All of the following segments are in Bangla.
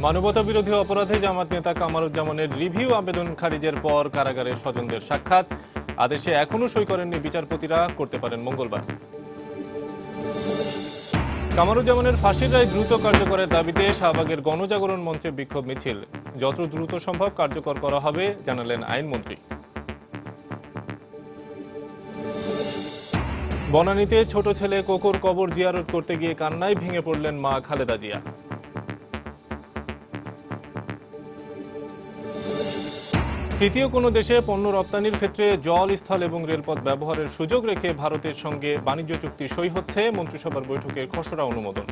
মানবতাবিরোধী অপরাধে জামাত নেতা কামারুজ্জামানের রিভিউ আবেদন খারিজের পর কারাগারে স্বজনদের সাক্ষাৎ। আদেশে এখনো সই করেননি বিচারপতিরা, করতে পারেন মঙ্গলবার। কামারুজ্জামানের ফাঁসির রায় দ্রুত কার্যকরের দাবিতে শাহবাগের গণজাগরণ মঞ্চে বিক্ষোভ মিছিল যত দ্রুত সম্ভব কার্যকর করা হবে জানালেন আইনমন্ত্রী। বনানীতে ছোট ছেলে কোকোর কবর জিয়ারত করতে গিয়ে কান্নায় ভেঙে পড়লেন মা খালেদা জিয়া। তৃতীয় কোনো দেশে পণ্য রপ্তানির ক্ষেত্রে জল, স্থল এবং রেলপথ ব্যবহারের সুযোগ রেখে ভারতের সঙ্গে বাণিজ্য চুক্তি সই হচ্ছে, মন্ত্রিসভার বৈঠকের খসড়া অনুমোদন।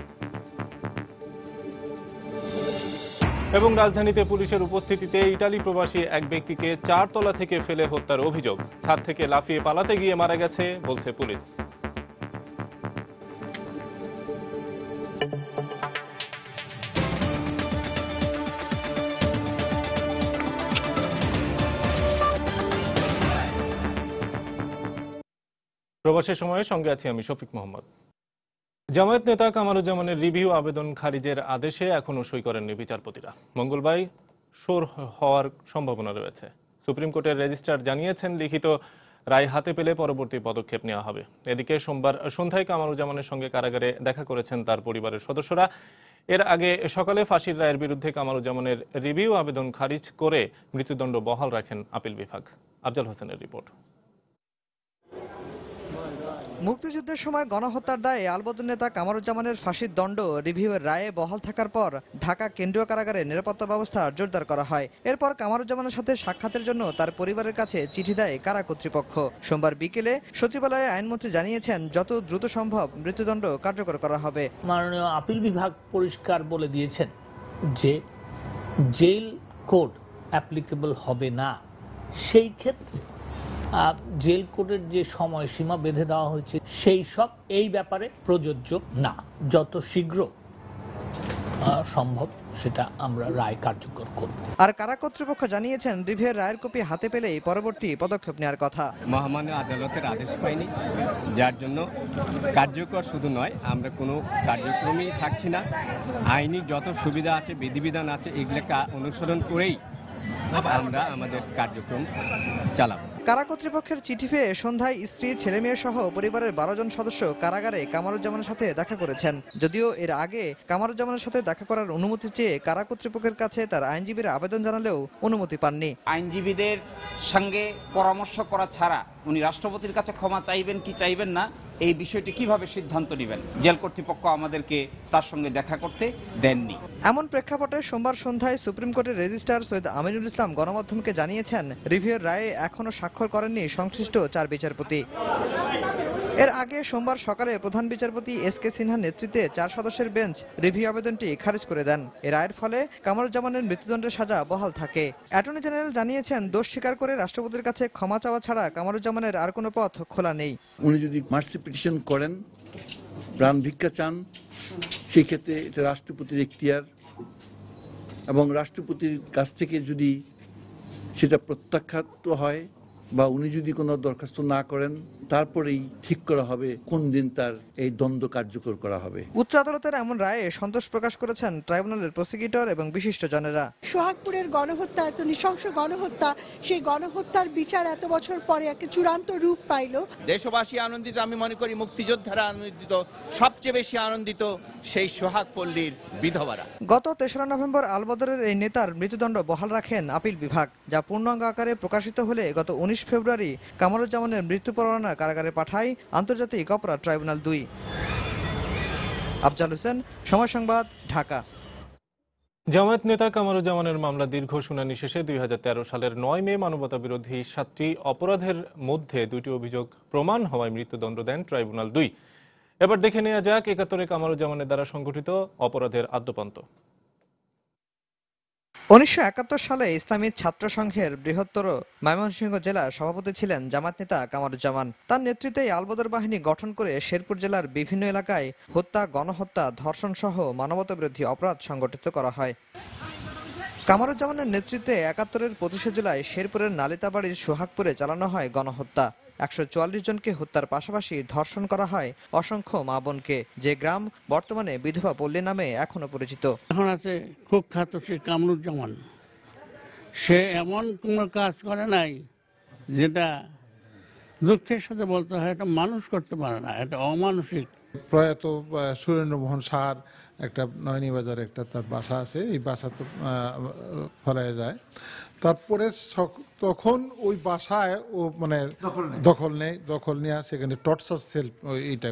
এবং রাজধানীতে পুলিশের উপস্থিতিতে ইটালি প্রবাসী এক ব্যক্তিকে 4 তলা থেকে ফেলে হত্যার অভিযোগ। ছাদ থেকে লাফিয়ে পালাতে গিয়ে মারা গেছে বলছে পুলিশ। প্রবাসের সময়ে সঙ্গে আছি আমি শফিক মোহাম্মদ। জামায়াত নেতা কামারুজ্জামানের রিভিউ আবেদন খারিজের আদেশে এখনো সই করেননি বিচারপতিরা। মঙ্গলবার সই হওয়ার সম্ভাবনা রয়েছে। সুপ্রিম কোর্টের রেজিস্ট্রার জানিয়েছেন, লিখিত রায় হাতে পেলে পরবর্তী পদক্ষেপ নেওয়া হবে। এদিকে সোমবার সন্ধ্যায় কামারুজ্জামানের সঙ্গে কারাগারে দেখা করেছেন তার পরিবারের সদস্যরা। এর আগে সকালে ফাঁসির রায়ের বিরুদ্ধে কামারুজ্জামানের রিভিউ আবেদন খারিজ করে মৃত্যুদণ্ড বহাল রাখেন আপিল বিভাগ। আফজাল হোসেনের রিপোর্ট। মুক্তিযুদ্ধের সময় গণহত্যার দায়ে আলবদর নেতা কামারুজ্জামানের ফাঁসির দণ্ড রিভিউয়ের রায়ে বহাল থাকার পর ঢাকা কেন্দ্রীয় কারাগারে নিরাপত্তা ব্যবস্থা জোরদার করা হয়। এরপর কামারুজ্জামানের সাথে সাক্ষাতের জন্য তার পরিবারের কাছে চিঠি দেয় কারা কর্তৃপক্ষ। সোমবার বিকেলে সচিবালয়ে আইনমন্ত্রী জানিয়েছেন, যত দ্রুত সম্ভব মৃত্যুদণ্ড কার্যকর করা হবে। মাননীয় আপিল বিভাগ পরিষ্কার বলে দিয়েছেন যে জেল কোড অ্যাপ্লিকেবল হবে না। সেই ক্ষেত্রে জেল কোডের যে সময়সীমা বেঁধে দেওয়া হয়েছে সেই সব এই ব্যাপারে প্রযোজ্য না। যত শীঘ্র সম্ভব সেটা আমরা রায় কার্যকর করব। আর কারা কর্তৃপক্ষ জানিয়েছেন, রিভিউয়ের রায়ের কপি হাতে পেলেই পরবর্তী পদক্ষেপ নেওয়ার কথা। মহামান্য আদালতের আদেশ পাইনি, যার জন্য কার্যকর শুধু নয়, আমরা কোনো কার্যক্রমই থাকছি না। আইনি যত সুবিধা আছে, বিধিবিধান আছে, এগুলোকে অনুসরণ করেই আমরা আমাদের কার্যক্রম চালাবো। কারা কর্তৃপক্ষের চিঠি পেয়ে সন্ধ্যায় স্ত্রী, ছেলে মেয়ে সহ পরিবারের 12 জন সদস্য কারাগারে কামারুজ্জামানের সাথে দেখা করেছেন। যদিও এর আগে কামারুজ্জামানের সাথে দেখা করার অনুমতি চেয়ে কারা কর্তৃপক্ষের কাছে তার আইনজীবীরা আবেদন জানালেও অনুমতি পাননি। আইনজীবীদের সঙ্গে পরামর্শ করা ছাড়া উনি রাষ্ট্রপতির কাছে ক্ষমা চাইবেন কি চাইবেন না, এই বিষয়টি কিভাবে সিদ্ধান্ত নেবেন, জেল কর্তৃপক্ষ আমাদেরকে তার সঙ্গে দেখা করতে দেননি। এমন প্রেক্ষাপটে সোমবার সন্ধ্যায় সুপ্রিম কোর্টের রেজিস্ট্রার সৈয়দ আমিনুল ইসলাম গণমাধ্যমকে জানিয়েছেন, রিভিউয়ের রায়ে এখনো স্বাক্ষর করেননি সংশ্লিষ্ট 4 বিচারপতি। এর আগে সোমবার সকালে প্রধান বিচারপতি এস.কে. সিনহার নেতৃত্বে 4 সদস্যের বেঞ্চ রিভিউ আবেদনটি খারিজ করে দেন। এর রায়ের ফলে কামারুজ্জামানের মৃত্যুদণ্ডের সাজা বহাল থাকে। অ্যাটর্নি জেনারেল জানিয়েছেন, দোষ স্বীকার করে রাষ্ট্রপতির কাছে ক্ষমা চাওয়া ছাড়া কামারুজ্জামানের আর কোনো পথ খোলা নেই। উনি যদি মার্সি পিটিশন করেন, প্রাণ ভিক্ষা চান, সেই ক্ষেত্রে এটা রাষ্ট্রপতির এখতিয়ার, এবং রাষ্ট্রপতির কাছ থেকে যদি সেটা প্রত্যাখ্যাত হয় বা উনি যদি কোনো দরখাস্ত না করেন, তারপরেই ঠিক করা হবে কোন দিন তার এই দ্বন্দ্ব কার্যকর করা হবে। উচ্চ আদালতের এমন রায়ে সন্তোষ প্রকাশ করেছেন ট্রাইব্যুনালের প্রসিকিউটর এবং বিশিষ্টজনেরা। সোহাগপুরের গণহত্যা, এত নৃশংস গণহত্যা, সেই গণহত্যার বিচার এত বছর পরে একটা চূড়ান্ত রূপ পাইল। দেশবাসী আনন্দিত, আমি মনে করি মুক্তিযোদ্ধারা আনন্দিত, সবচেয়ে বেশি আনন্দিত সেই সোহাগপল্লীর বিধবারা। গত 3রা নভেম্বর আলবদরের এই নেতার মৃত্যুদণ্ড বহাল রাখেন আপিল বিভাগ, যা পূর্ণাঙ্গ আকারে প্রকাশিত হলে গত 19 ফেব্রুয়ারি কামারুজ্জামানের মৃত্যু পরোয়ানা কারাগারে পাঠায় আন্তর্জাতিক অপরাধ ট্রাইব্যুনাল 2। আফজাল হোসেন, সময় সংবাদ, ঢাকা। জামায়াত নেতা কামারুজ্জামানের মামলা দীর্ঘ শুনানি শেষে 2013 সালের 9 মে মানবতাবিরোধী 7টি অপরাধের মধ্যে 2টি অভিযোগ প্রমাণ হওয়ায় মৃত্যুদণ্ড দেন ট্রাইব্যুনাল 2। এবার দেখে নেওয়া যাক 71-এ কামারুজ্জামানের দ্বারা সংঘটিত অপরাধের আদ্যোপান্ত। 1971 সালে ইসলামী ছাত্র সংঘের বৃহত্তর ময়মনসিংহ জেলার সভাপতি ছিলেন জামায়াত নেতা কামারুজ্জামান। তার নেতৃত্বে আলবদর বাহিনী গঠন করে শেরপুর জেলার বিভিন্ন এলাকায় হত্যা, গণহত্যা, ধর্ষণ সহ মানবতাবিরোধী অপরাধ সংগঠিত করা হয়। কামারুজ্জামানের নেতৃত্বে 71-এর 25শে জুলাই শেরপুরের নালিতাবাড়ির সোহাগপুরে চালানো হয় গণহত্যা। 144 জনকে হত্যার পাশাপাশি ধর্ষণ করা হয় অসংখ্য মা বোনকে, যে গ্রাম বর্তমানে বিধবা পল্লী নামে এখনো পরিচিত। এখন আছে কুখ্যাত সে কামরুজ্জামান, সে এমন কোনো কাজ করে নাই যেটা দুঃখের সাথে বলতে হয় এটা মানুষ করতে পারে না, এটা অমানসিক। প্রয়াত সুরেন্দ্রমোহন সাহার একটা নয়নীবাজার একটা তার বাসা আছে, এই বাসা তো ফেরায় যায়। তারপরে তখন ওই বাসায় ও মানে দখল নেয় সেখানে টর্চার সেল এইটা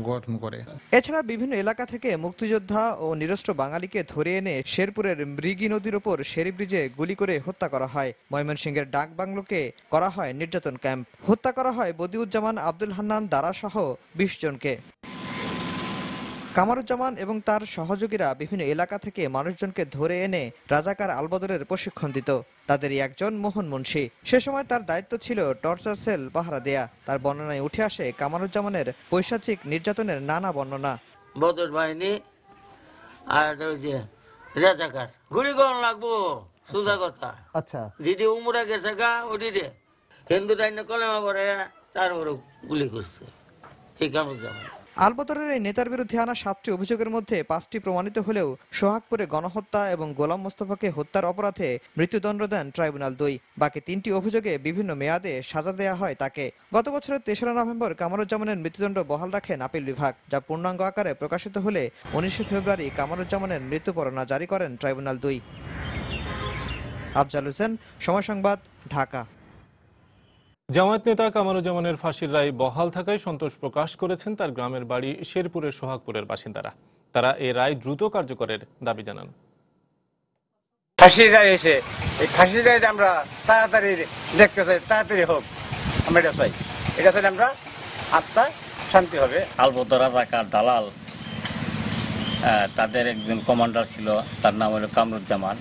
গঠন করে। এছাড়া বিভিন্ন এলাকা থেকে মুক্তিযোদ্ধা ও নিরস্ত্র বাঙালিকে ধরে এনে শেরপুরের মৃগী নদীর ওপর শেরি ব্রিজে গুলি করে হত্যা করা হয়। ময়মনসিংহের ডাক বাংলোকে করা হয় নির্যাতন ক্যাম্প। হত্যা করা হয় বদিউজ্জামান, আব্দুল হান্নান, দারা সহ 20 জনকে। কামারুজ্জামান এবং তার সহযোগীরা বিভিন্ন এলাকা থেকে মানুষজনকে ধরে এনে রাজাকার আলবদরের প্রশিক্ষণ দিত। তাদেরই একজন মোহন মুন্সি। সে সময় তার দায়িত্ব ছিল টর্চার সেল পাহারা দেয়া। তার বর্ণনায় উঠে আসে কামারুজ্জামানের পৈশাচিক নির্যাতনের নানা বর্ণনা। বদর বাহিনী আর ওই যে রাজাকার গুলি করানো লাগবো, সোজা কথা। আচ্ছা, যেটি উমরা গেছে গা ওটি রে হিন্দু ডাইনে কলেমা পরে তারপরে গুলি করছে এই কামারুজ্জামান। আলবদরের এই নেতার বিরুদ্ধে আনা 7টি অভিযোগের মধ্যে 5টি প্রমাণিত হলেও সোহাগপুরে গণহত্যা এবং গোলাম মোস্তফাকে হত্যার অপরাধে মৃত্যুদণ্ড দেন ট্রাইব্যুনাল 2। বাকি 3টি অভিযোগে বিভিন্ন মেয়াদে সাজা দেয়া হয় তাকে। গত বছরের 3রা নভেম্বর কামারুজ্জামানের মৃত্যুদণ্ড বহাল রাখেন আপিল বিভাগ, যা পূর্ণাঙ্গ আকারে প্রকাশিত হলে 19 ফেব্রুয়ারি কামারুজ্জামানের মৃত্যু পরোয়ানা জারি করেন ট্রাইব্যুনাল 2। আফজাল হোসেন, সময় সংবাদ, ঢাকা। জামায়াত নেতা কামারুজ্জামানের ফাঁসির রায় বহাল থাকায় সন্তোষ প্রকাশ করেছেন তার গ্রামের বাড়ি শেরপুরের সোহাগপুরের বাসিন্দারা। তারা এ রায় দ্রুত কার্যকরের দাবি জানান। ফাঁসির রায় এসে এই ফাঁসির রায় আমরা তাড়াতাড়ি দেখতে চাই, তাড়াতাড়ি হোক, আমরা এটা চাই। এটা চাইলে আমরা আত্মা শান্তি হবে। আলবদর রাজাকার দালাল তাদের একজন কমান্ডার ছিল, তার নাম হলো কামরুজ্জামান।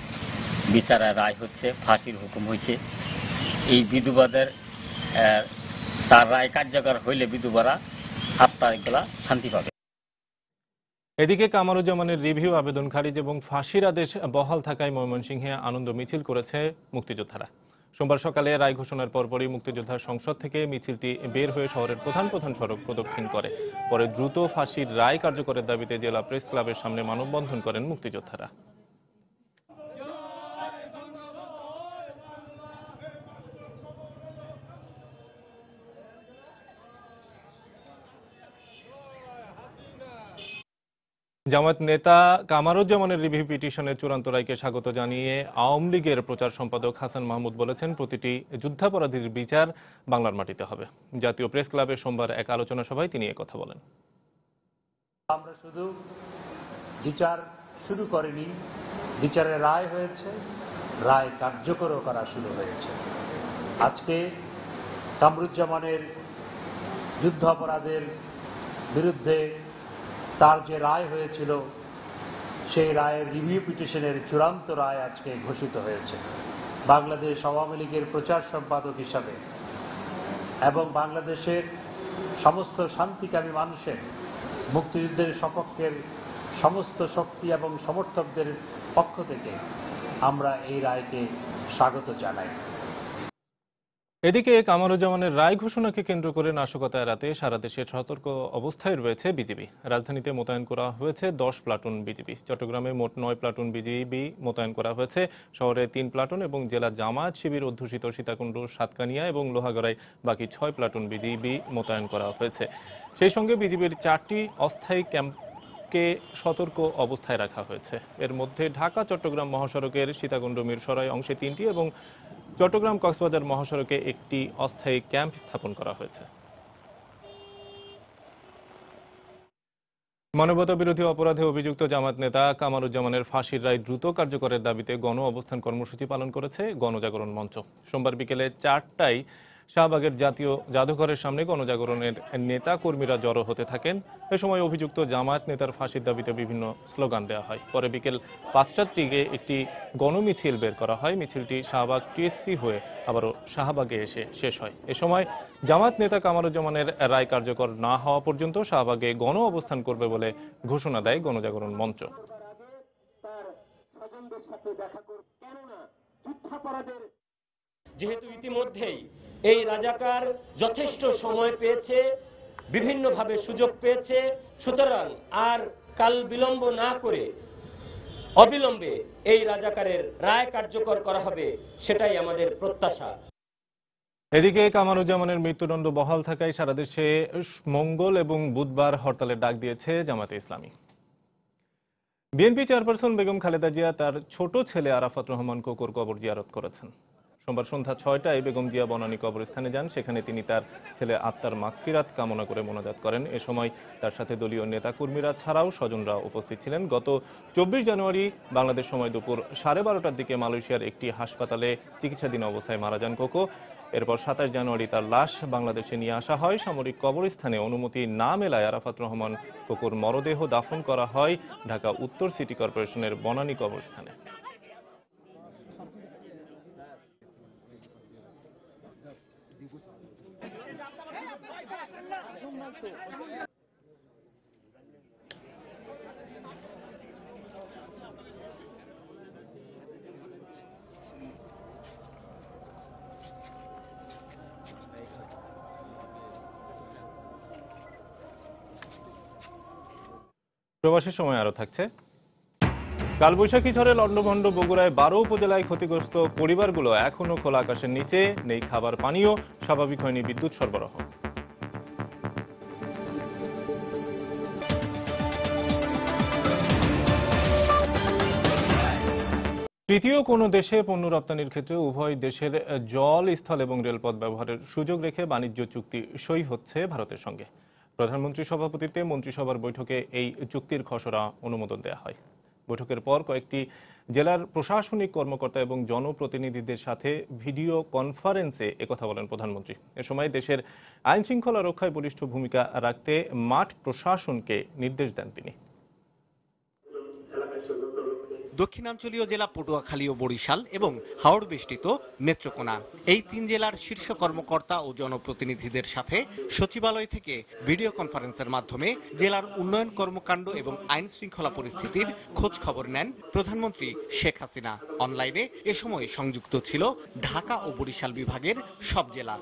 বিচারের রায় হচ্ছে, ফাঁসির হুকুম হয়েছে। এই বিধবাদের তার রায় কার্যকর হইলে বিধবারা আত্মাগুলা শান্তি পাবে। এদিকে কামারুজ্জামানের রিভিউ আবেদন খারিজ এবং ফাঁসির আদেশ বহাল থাকায় ময়মনসিংহে আনন্দ মিছিল করেছে মুক্তিযোদ্ধারা। সোমবার সকালে রায় ঘোষণার পরপরই মুক্তিযোদ্ধা সংসদ থেকে মিছিলটি বের হয়ে শহরের প্রধান প্রধান সড়ক প্রদক্ষিণ করে। পরে দ্রুত ফাঁসির রায় কার্যকরের দাবিতে জেলা প্রেস ক্লাবের সামনে মানববন্ধন করেন মুক্তিযোদ্ধারা। জামায়াত নেতা কামারুজ্জামানের রিভিউ পিটিশনের চূড়ান্ত রায়কে স্বাগত জানিয়ে আওয়ামী লীগের প্রচার সম্পাদক হাসান মাহমুদ বলেছেন, প্রতিটি যুদ্ধাপরাধীর বিচার বাংলার মাটিতে হবে। জাতীয় প্রেস ক্লাবে সোমবার এক আলোচনা সভায় তিনি কথা বলেন। আমরা শুধু বিচার শুরু করিনি, বিচারের রায় হয়েছে, রায় কার্যকরও করা শুরু হয়েছে। আজকে কামরুজ্জামানের যুদ্ধাপরাধের বিরুদ্ধে তার যে রায় হয়েছিল সেই রায়ের রিভিউ পিটিশনের চূড়ান্ত রায় আজকে ঘোষিত হয়েছে। বাংলাদেশ আওয়ামী লীগের প্রচার সম্পাদক হিসাবে এবং বাংলাদেশের সমস্ত শান্তিকামী মানুষের, মুক্তিযুদ্ধের সপক্ষের সমস্ত শক্তি এবং সমর্থকদের পক্ষ থেকে আমরা এই রায়কে স্বাগত জানাই। এদিকে কামারুজ্জামানের রায় ঘোষণাকে কেন্দ্র করে নাশকতা এড়াতে সারা দেশে সতর্ক অবস্থায় রয়েছে বিজিবি। রাজধানীতে মোতায়েন করা হয়েছে 10 প্লাটুন বিজিবি। চট্টগ্রামে মোট 9 প্লাটুন বিজিবি মোতায়েন করা হয়েছে। শহরে 3 প্লাটুন এবং জেলা জামায়াত শিবির অধ্যুষিত সীতাকুণ্ড, সাতকানিয়া এবং লোহাগড়ায় বাকি 6 প্লাটুন বিজিবি মোতায়েন করা হয়েছে। সেই সঙ্গে বিজিবির 4টি অস্থায়ী ক্যাম্পকে সতর্ক অবস্থায় রাখা হয়েছে। এর মধ্যে ঢাকা চট্টগ্রাম মহাসড়কের সীতাকুণ্ড মিরসরাই অংশে 3টি এবং চট্টগ্রাম কক্সবাজার মহাসড়কে একটি অস্থায়ী ক্যাম্প স্থাপন করা হয়েছে। মানবতা বিরোধী অপরাধে অভিযুক্ত জামায়াত নেতা কামারুজ্জামানের ফাঁসির রায় দ্রুত কার্যকরের দাবিতে গণ অবস্থান কর্মসূচি পালন করেছে গণজাগরণ মঞ্চ। সোমবার বিকেলে 4টায় শাহবাগের জাতীয় জাদুঘরের সামনে গণজাগরণের নেতা কর্মীরা জড়ো হতে থাকেন। এ সময় অভিযুক্ত জামায়াত নেতার ফাঁসির দাবিতে বিভিন্ন স্লোগান দেওয়া হয়। পরে বিকেল 5টার দিকে একটি গণমিছিল বের করা হয়। মিছিলটি শাহবাগ টিএসসি হয়ে আবারও শাহবাগে এসে শেষ হয়। এ সময় জামায়াত নেতা কামারুজ্জামানের রায় কার্যকর না হওয়া পর্যন্ত শাহবাগে গণ অবস্থান করবে বলে ঘোষণা দেয় গণজাগরণ মঞ্চ। যেহেতু ইতিমধ্যেই এই রাজাকার যথেষ্ট সময় পেয়েছে, বিভিন্নভাবে সুযোগ পেয়েছে। সুতরাং আর কাল বিলম্ব না করে অবিলম্বে এই রাজাকারের রায় কার্যকর করা হবে, সেটাই আমাদের প্রত্যাশা। এদিকে কামারুজ্জামানের মৃত্যুদণ্ড বহাল থাকায় সারা দেশে মঙ্গল এবং বুধবার হরতালের ডাক দিয়েছে জামায়াতে ইসলামী। বিএনপি চেয়ারপারসন বেগম খালেদা জিয়া তার ছোট ছেলে আরাফাত রহমান কোকোর কবর জিয়ারত করেছেন। সোমবার সন্ধ্যা 6টায় বেগম জিয়া বনানী কবরস্থানে যান। সেখানে তিনি তার ছেলে আত্মার মাগফিরাত কামনা করে মোনাজাত করেন। এ সময় তার সাথে দলীয় নেতাকর্মীরা ছাড়াও স্বজনরা উপস্থিত ছিলেন। গত 24 জানুয়ারি বাংলাদেশ সময় দুপুর 12:30টার দিকে মালয়েশিয়ার একটি হাসপাতালে চিকিৎসাধীন অবস্থায় মারা যান কোকো। এরপর 27 জানুয়ারি তার লাশ বাংলাদেশে নিয়ে আসা হয়। সামরিক কবরস্থানে অনুমতি না মেলায় আরাফাত রহমান কোকোর মরদেহ দাফন করা হয় ঢাকা উত্তর সিটি কর্পোরেশনের বনানী কবরস্থানে। প্রবাসের সময় আরো থাকছে। কালবৈশাখী ঝড়ে লন্ডভন্ড বগুড়ায় 12 উপজেলায় ক্ষতিগ্রস্ত পরিবারগুলো এখনো খোলা আকাশের নিচে, নেই খাবার পানীয়, স্বাভাবিক হয়নি বিদ্যুৎ সরবরাহ। তৃতীয় কোনো দেশে পণ্য রপ্তানির ক্ষেত্রে উভয় দেশের জল, স্থল এবং রেলপথ ব্যবহারের সুযোগ রেখে বাণিজ্য চুক্তি সই হচ্ছে ভারতের সঙ্গে। প্রধানমন্ত্রীর সভাপতিত্বে মন্ত্রিসভার বৈঠকে এই চুক্তির খসড়া অনুমোদন দেওয়া হয়। বৈঠকের পর কয়েকটি জেলার প্রশাসনিক কর্মকর্তা এবং জনপ্রতিনিধিদের সাথে ভিডিও কনফারেন্সে একথা বলেন প্রধানমন্ত্রী। এ সময় দেশের আইন শৃঙ্খলা রক্ষায় বলিষ্ঠ ভূমিকা রাখতে মাঠ প্রশাসনকে নির্দেশ দেন তিনি। দক্ষিণাঞ্চলীয় জেলা পটুয়াখালী ও বরিশাল এবং হাওড় বেষ্টিত নেত্রকোনা, এই 3 জেলার শীর্ষ কর্মকর্তা ও জনপ্রতিনিধিদের সাথে সচিবালয় থেকে ভিডিও কনফারেন্সের মাধ্যমে জেলার উন্নয়ন কর্মকাণ্ড এবং আইন শৃঙ্খলা পরিস্থিতির খোঁজ খবর নেন প্রধানমন্ত্রী শেখ হাসিনা। অনলাইনে এ সময় সংযুক্ত ছিল ঢাকা ও বরিশাল বিভাগের সব জেলা।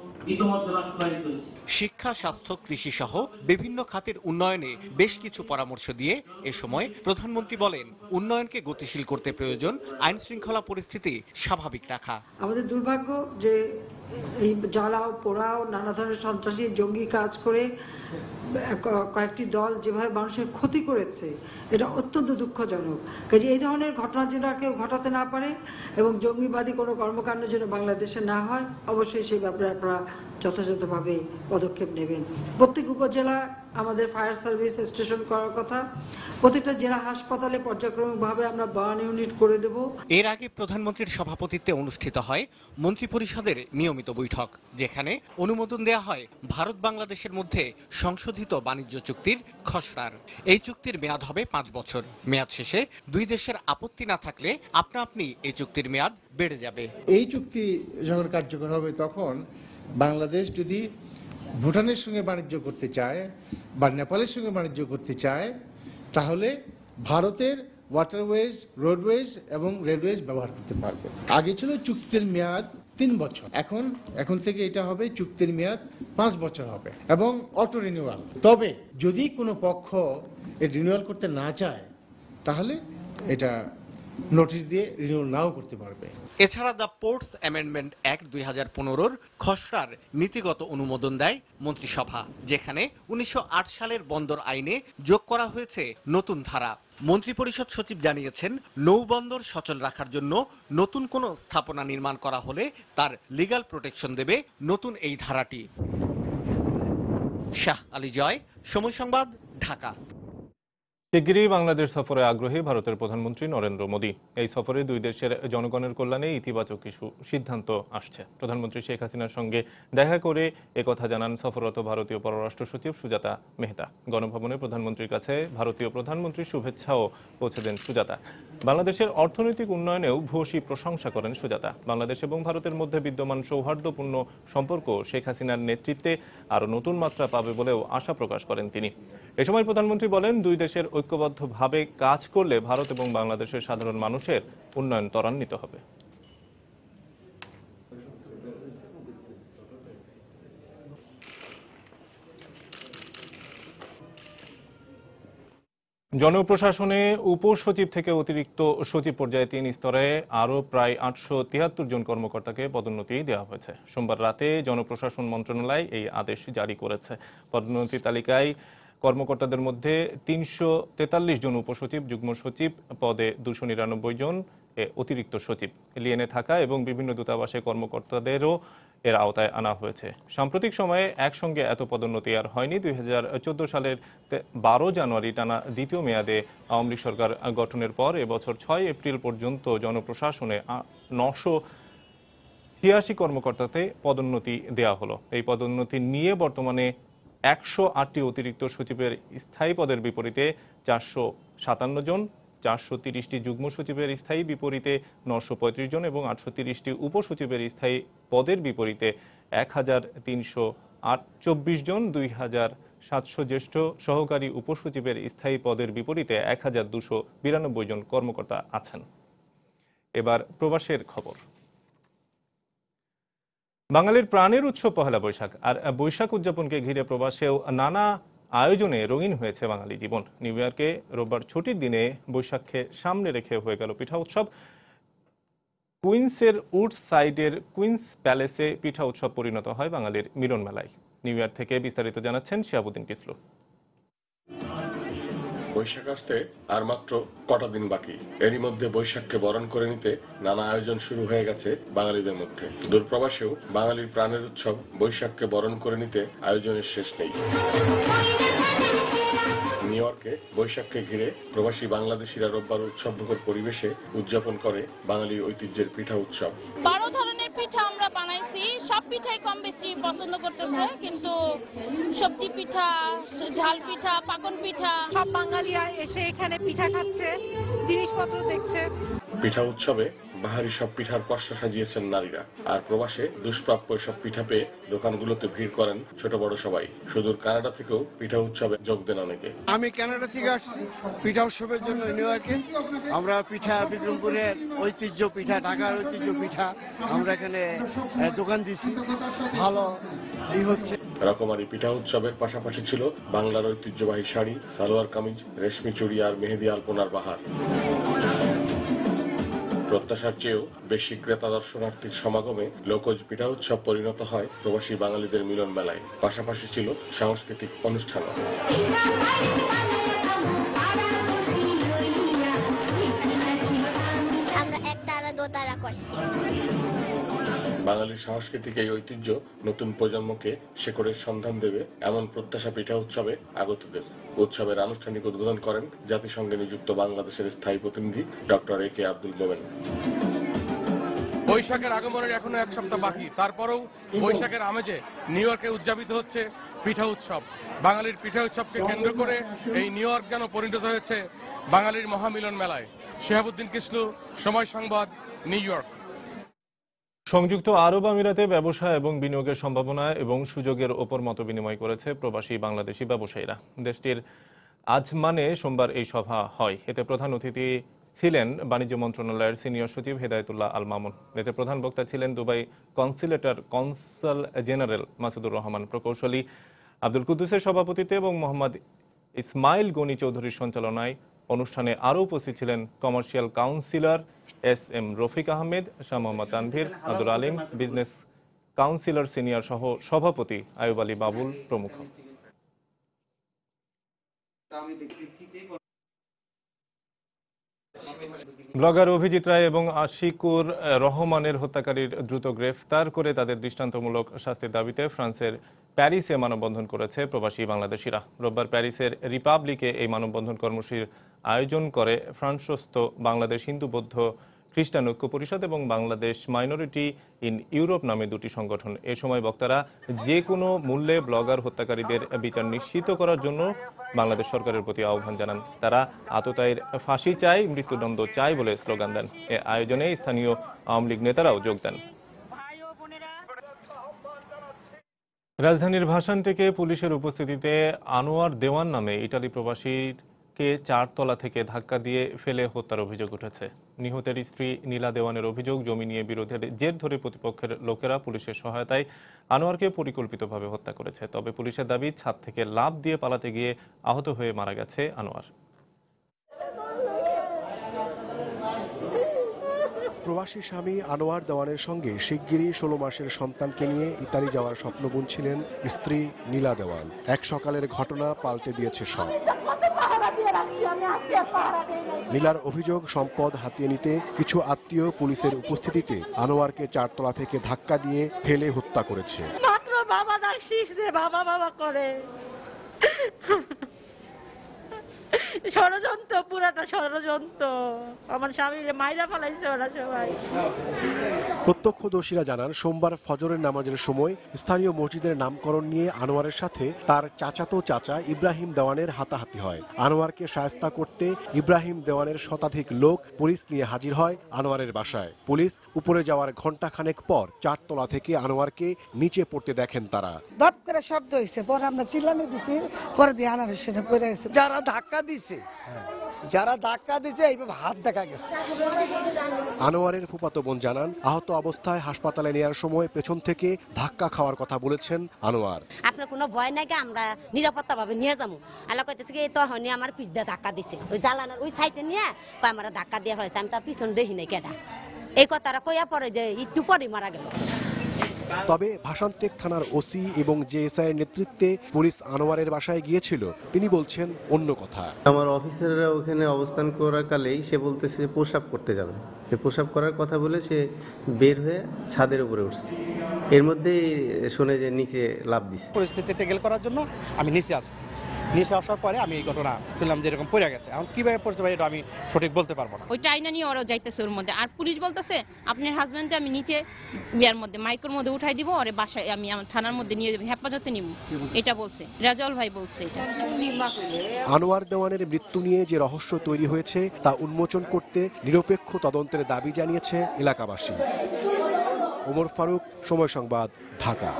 শিক্ষা, স্বাস্থ্য, কৃষি সহ বিভিন্ন খাতের উন্নয়নে বেশ কিছু পরামর্শ দিয়ে এ সময় প্রধানমন্ত্রী বলেন, উন্নয়নকে গতিশীল করতে প্রয়োজন আইন শৃঙ্খলা পরিস্থিতি স্বাভাবিক রাখা। আমাদের দুর্ভাগ্য যে এই জ্বালাও পোড়াও নানা ধরনের সন্ত্রাসী জঙ্গি কাজ করে কয়েকটি দল যেভাবে মানুষের ক্ষতি করেছে, এটা অত্যন্ত দুঃখজনক। কাজে এই ধরনের ঘটনা যেন আর কেউ ঘটাতে না পারে এবং জঙ্গিবাদী কোনো কর্মকাণ্ড যেন বাংলাদেশে না হয়, অবশ্যই সেই ব্যাপারে আপনারা যথাযথভাবে পদক্ষেপ নেবেন। প্রত্যেক উপজেলা আমাদের ফায়ার সার্ভিস স্টেশন করার কথা। প্রত্যেকটা জেলা হাসপাতালে পর্যায়ক্রমিকভাবে আমরা বয়ান ইউনিট করে দেব। এর আগে প্রধানমন্ত্রীর সভাপতিত্বে অনুষ্ঠিত হয় মন্ত্রিপরিষদের নিয়মিত বৈঠক, যেখানে অনুমোদন দেওয়া হয় ভারত বাংলাদেশের মধ্যে সংশোধিত বাণিজ্য চুক্তির খসড়ার। এই চুক্তির মেয়াদ হবে 5 বছর। মেয়াদ শেষে দুই দেশের আপত্তি না থাকলে আপনা আপনি এই চুক্তির মেয়াদ বেড়ে যাবে। এই চুক্তি যখন কার্যকর হবে তখন বাংলাদেশ যদি ভুটানের সঙ্গে বাণিজ্য করতে চায় বা নেপালের সঙ্গে বাণিজ্য করতে চায়, তাহলে ভারতের ওয়াটারওয়েজ, রোডওয়েজ এবং রেলওয়েজ ব্যবহার করতে পারবে। আগে ছিল চুক্তির মেয়াদ 3 বছর, এখন থেকে এটা হবে চুক্তির মেয়াদ 5 বছর হবে এবং অটো রিনিউয়াল। তবে যদি কোনো পক্ষ রিনিউয়াল করতে না চায়, তাহলে এটা নোটিশ দিয়ে রিনিউয়াল নাও করতে পারবে। এছাড়া দ্য পোর্টস অ্যামেন্ডমেন্ট অ্যাক্ট 2015-র খসড়ার নীতিগত অনুমোদন দেয় মন্ত্রিসভা, যেখানে 1908 সালের বন্দর আইনে যোগ করা হয়েছে নতুন ধারা। মন্ত্রিপরিষদ সচিব জানিয়েছেন, নৌবন্দর সচল রাখার জন্য নতুন কোনো স্থাপনা নির্মাণ করা হলে তার লিগ্যাল প্রোটেকশন দেবে নতুন এই ধারাটি। শাহ আলী জয়, সময় সংবাদ, ঢাকা। শিগগিরই বাংলাদেশ সফরে আগ্রহী ভারতের প্রধানমন্ত্রী নরেন্দ্র মোদী। এই সফরে দুই দেশের জনগণের কল্যাণে ইতিবাচক কিছু সিদ্ধান্ত আসছে। প্রধানমন্ত্রী শেখ হাসিনার সঙ্গে দেখা করে একথা জানান সফররত ভারতীয় পররাষ্ট্র সচিব সুজাতা মেহতা। গণভবনে প্রধানমন্ত্রীর কাছে ভারতীয় প্রধানমন্ত্রীর শুভেচ্ছাও পৌঁছে দেন সুজাতা। বাংলাদেশের অর্থনৈতিক উন্নয়নেও ভূয়সী প্রশংসা করেন সুজাতা। বাংলাদেশ এবং ভারতের মধ্যে বিদ্যমান সৌহার্দ্যপূর্ণ সম্পর্ক শেখ হাসিনার নেতৃত্বে আরও নতুন মাত্রা পাবে বলেও আশা প্রকাশ করেন তিনি। এ সময় প্রধানমন্ত্রী বলেন, দুই দেশের ঐক্যবদ্ধভাবে কাজ করলে ভারত এবং বাংলাদেশের সাধারণ মানুষের উন্নয়ন ত্বরান্বিত হবে। জনপ্রশাসনে উপসচিব থেকে অতিরিক্ত সচিব পর্যায়ে 3 স্তরে আরও প্রায় 873 জন কর্মকর্তাকে পদোন্নতি দেওয়া হয়েছে। সোমবার রাতে জনপ্রশাসন মন্ত্রণালয় এই আদেশ জারি করেছে। পদোন্নতি তালিকায় কর্মকর্তাদের মধ্যে 343 জন উপসচিব, যুগ্ম সচিব পদে 299 জন, অতিরিক্ত সচিব, লিএনএ থাকা এবং বিভিন্ন দূতাবাসে কর্মকর্তাদেরও এর আওতায় আনা হয়েছে। সাম্প্রতিক সময়ে একসঙ্গে এত পদোন্নতি আর হয়নি। 2014 সালের 12 জানুয়ারি টানা দ্বিতীয় মেয়াদে আওয়ামী লীগ সরকার গঠনের পর এবছর 6 এপ্রিল পর্যন্ত জনপ্রশাসনে 986 কর্মকর্তাতে পদোন্নতি দেওয়া হলো। এই পদোন্নতি নিয়ে বর্তমানে 108টি অতিরিক্ত সচিবের স্থায়ী পদের বিপরীতে 457 জন, 430টি যুগ্ম সচিবের স্থায়ী বিপরীতে 935 জন এবং 830টি উপসচিবের স্থায়ী পদের বিপরীতে 1324 জন, 2700 জ্যেষ্ঠ সহকারী উপসচিবের স্থায়ী পদের বিপরীতে 1292 জন কর্মকর্তা আছেন। এবার প্রবাসের খবর। বাঙালির প্রাণের উৎসব পহেলা বৈশাখ, আর বৈশাখ উদযাপনকে ঘিরে প্রবাসেও নানা আয়োজনে রঙিন হয়েছে বাঙালি জীবন। নিউ ইয়র্কে রোববার ছুটির দিনে বৈশাখকে সামনে রেখে হয়ে গেল পিঠা উৎসব। কুইন্সের উড সাইডের কুইন্স প্যালেসে পিঠা উৎসব পরিণত হয় বাঙালির মিলন মেলায়। নিউ ইয়র্ক থেকে বিস্তারিত জানাচ্ছেন শিহাবুদ্দিন কিসলু। বৈশাখ আসতে আর মাত্র কটা দিন বাকি। এরই মধ্যে বৈশাখকে বরণ করে নিতে নানা আয়োজন শুরু হয়ে গেছে বাঙালিদের মধ্যে। দূরপ্রবাসেও বাঙালির প্রাণের উৎসব বৈশাখকে বরণ করে নিতে আয়োজনের শেষ নেই। নিউ ইয়র্কে বৈশাখকে ঘিরে প্রবাসী বাংলাদেশিরা রোববার উৎসবমুখর পরিবেশে উদযাপন করে বাঙালির ঐতিহ্যের পিঠা উৎসব। 12 ধরনের পিঠা আমরা বানাইছি, সব পিঠাই কম বেশি পছন্দ করতেছে, কিন্তু সবজি পিঠা, ঝাল পিঠা, পাকন পিঠা, সব বাঙালিরা এসে এখানে পিঠা খাচ্ছে, জিনিসপত্র দেখছে। পিঠা উৎসবে বাহারি সব পিঠার পসরা সাজিয়েছেন নারীরা। আর প্রবাসে দুষ্প্রাপ্য সব পিঠা পেয়ে দোকানগুলোতে ভিড় করেন ছোট বড় সবাই। সুদূর কানাডা থেকেও পিঠা উৎসবে যোগ দেন অনেকে। আমি কানাডা থেকে আসছি পিঠা উৎসবের জন্য নিউ ইয়র্কে। আমরা পিঠা, বিক্রমপুরের ঐতিহ্য পিঠা, ঢাকার ঐতিহ্য পিঠা আমরা এখানে দোকান দিচ্ছি। ভালো হচ্ছে। রকমারি পিঠা উৎসবের পাশাপাশি ছিল বাংলার ঐতিহ্যবাহী শাড়ি, সালোয়ার কামিজ, রেশমি চুড়ি আর মেহেদি আলপনার বাহার। প্রত্যাশার চেয়েও বেশি ক্রেতা দর্শনার্থীর সমাগমে লোকজ পিঠা উৎসব পরিণত হয় প্রবাসী বাঙালিদের মিলন মেলায়। পাশাপাশি ছিল সাংস্কৃতিক অনুষ্ঠানও। আমরা একতারা দোতারা করছি। বাঙালির সাংস্কৃতিক এই ঐতিহ্য নতুন প্রজন্মকে শেকড়ের সন্ধান দেবে এমন প্রত্যাশা পিঠা উৎসবে আগতদের। উৎসবের আনুষ্ঠানিক উদ্বোধন করেন জাতিসংঘে নিযুক্ত বাংলাদেশের স্থায়ী প্রতিনিধি ডক্টর এ কে আব্দুল মোমেন। বৈশাখের আগমনের এখনো 1 সপ্তাহ বাকি, তারপরেও বৈশাখের আমেজে নিউ ইয়র্কে উদযাপিত হচ্ছে পিঠা উৎসব। বাঙালির পিঠা উৎসবকে কেন্দ্র করে এই নিউ ইয়র্ক যেন পরিণত হয়েছে বাঙালির মহামিলন মেলায়। শিহাবুদ্দিন কিসলু, সময় সংবাদ, নিউ ইয়র্ক। সংযুক্ত আরব আমিরাতে ব্যবসা এবং বিনিয়োগের সম্ভাবনা এবং সুযোগের ওপর মতবিনিময় করেছে প্রবাসী বাংলাদেশি ব্যবসায়ীরা। দেশটির আজমানে সোমবার এই সভা হয়। এতে প্রধান অতিথি ছিলেন বাণিজ্য মন্ত্রণালয়ের সিনিয়র সচিব হেদায়েতুল্লাহ আল মামুন। এতে প্রধান বক্তা ছিলেন দুবাই কনসুলেটর কনসাল জেনারেল মাসুদুর রহমান, প্রকৌশলী আব্দুল কুদ্দুসের সভাপতিত্বে এবং মোহাম্মদ ইসমাইল গনি চৌধুরীর সঞ্চালনায় অনুষ্ঠানে আরও উপস্থিত ছিলেন commercial councillor S M. Rafiq Ahmed, Shah Mohammad Tanvir, Abdul Alim, business councillor senior সহ সভাপতি আয়ুব আলী বাবুল প্রমুখ। ব্লগার অভিজিৎ রায় এবং আশিকুর রহমানের হত্যাকারীর দ্রুত গ্রেফতার করে তাদের দৃষ্টান্তমূলক শাস্তির দাবিতে ফ্রান্সের প্যারিসে মানববন্ধন করেছে প্রবাসী বাংলাদেশিরা। রোববার প্যারিসের রিপাবলিকে এই মানববন্ধন কর্মসূচির আয়োজন করে ফ্রান্সস্থ বাংলাদেশ হিন্দু বৌদ্ধ খ্রিস্টান ঐক্য পরিষদ এবং বাংলাদেশ মাইনরিটি ইন ইউরোপ নামে দুটি সংগঠন। এ সময় বক্তারা যে কোনো মূল্যে ব্লগার হত্যাকারীদের বিচার নিশ্চিত করার জন্য বাংলাদেশ সরকারের প্রতি আহ্বান জানান। তারা আততায়ীর ফাঁসি চাই, মৃত্যুদণ্ড চাই বলে স্লোগান দেন। এ আয়োজনে স্থানীয় আওয়ামী লীগ নেতারাও যোগ দেন। রাজধানীর ভাসান থেকে পুলিশের উপস্থিতিতে আনোয়ার দেওয়ান নামে ইটালি প্রবাসীকে 4 তলা থেকে ধাক্কা দিয়ে ফেলে হত্যার অভিযোগ উঠেছে। নিহতের স্ত্রী নীলা দেওয়ানের অভিযোগ, জমি নিয়ে বিরোধের জের ধরে প্রতিপক্ষের লোকেরা পুলিশের সহায়তায় আনোয়ারকে পরিকল্পিতভাবে হত্যা করেছে। তবে পুলিশের দাবি, ছাদ থেকে লাফ দিয়ে পালাতে গিয়ে আহত হয়ে মারা গেছে আনোয়ার। প্রবাসী স্বামী আনোয়ার দেওয়ানের সঙ্গে শিগগিরই 16 মাসের সন্তানকে নিয়ে ইতালি যাওয়ার স্বপ্ন বুনছিলেন স্ত্রী নীলা দেওয়ান। এক সকালের ঘটনা পাল্টে দিয়েছে সব। নীলার অভিযোগ, সম্পদ হাতিয়ে নিতে কিছু আত্মীয় পুলিশের উপস্থিতিতে আনোয়ারকে 4 তলা থেকে ধাক্কা দিয়ে ফেলে হত্যা করেছে। মাত্র বাবা ডাকছিস যে বাবা বাবা করে, ষড়যন্ত্র, পুরাটা ষড়যন্ত্র। আমার স্বামীর মাইরা ফেলাইছে ওরা সবাই। প্রত্যক্ষদর্শীরা জানান, সোমবার ফজরের নামাজের সময় স্থানীয় মসজিদের নামকরণ নিয়ে আনোয়ারের সাথে তার চাচাতো চাচা ইব্রাহিম দেওয়ানের হাতাহাতি হয়। আনোয়ারকে শায়েস্তা করতে ইব্রাহিম দেওয়ানের শতাধিক লোক পুলিশ নিয়ে হাজির হয় আনোয়ারের বাসায়। পুলিশ উপরে যাওয়ার ঘণ্টাখানেক পর 4 তলা থেকে আনোয়ারকে নিচে পড়তে দেখেন তারা। দপ করে শব্দ হয়েছে, পরে আমরা চিল্লানি দিছি, পরে দিয়ে আনার সেটা পড়ে গেছে। যারা ধাক্কা দিছে এইভাবে হাত দেখা গেছে। আনোয়ারের ফুফাতো বোন জানান, আহত অবস্থায় হাসপাতালে নেওয়ার সময় পেছন থেকে ধাক্কা খাওয়ার কথা বলেছেন আনোয়ার। আপনার কোনো ভয় নাই, আমরা নিরাপত্তা ভাবে নিয়ে যাবো। আল্লাহ কইতেছে কি তখন আমার পিছ দিয়ে ধাক্কা দিছে, ওই জ্বালানোর ওই সাইডে নিয়ে আমার ধাক্কা দিয়ে ফেলেছে। আমি তার পিছন দেখি নাই কেটা, এই কথাটা কইয়া পরে যে একটু পরে মারা গেল। তবে ভাসানটেক থানার ওসি এবং জেএসআই এর নেতৃত্বে পুলিশ আনোয়ারের বাসায় গিয়েছিল। তিনি বলছেন অন্য কথা। আমার অফিসাররা ওখানে অবস্থান করাকালেই সে বলতেছে যে প্রসাব করতে যাবে। সে প্রসাব করার কথা বলে সে বের হয়ে ছাদের উপরে উঠছে। এর মধ্যেই শুনে যে নিচে লাফ দিছে। পরিস্থিতি টেকেল করার জন্য আমি নিচে আসছি। নিচে আসার পরে আমি এই ঘটনা শুনলাম যে এরকম পড়ে গেছে। এখন কিভাবে পড়ছে ভাই এটা আমি সঠিক বলতে পারবো না। ওই টাইনা নিয়ে ওরা যাইতেছে ওর মধ্যে, আর পুলিশ বলতেছে আপনার হাজবেন্ডকে আমি নিচে ইয়ার মধ্যে মাইকের মধ্যে উঠাই দিব, ওরে বাসায় আমি আমার থানার মধ্যে নিয়ে যাবো, হেফাজতে নিব, এটা বলছে রাজাউল ভাই বলছে। এটা আনোয়ার দেওয়ানের মৃত্যু নিয়ে যে রহস্য তৈরি হয়েছে তা উন্মোচন করতে নিরপেক্ষ তদন্তের দাবি জানিয়েছে এলাকাবাসী। ওমর ফারুক, সময় সংবাদ, ঢাকা।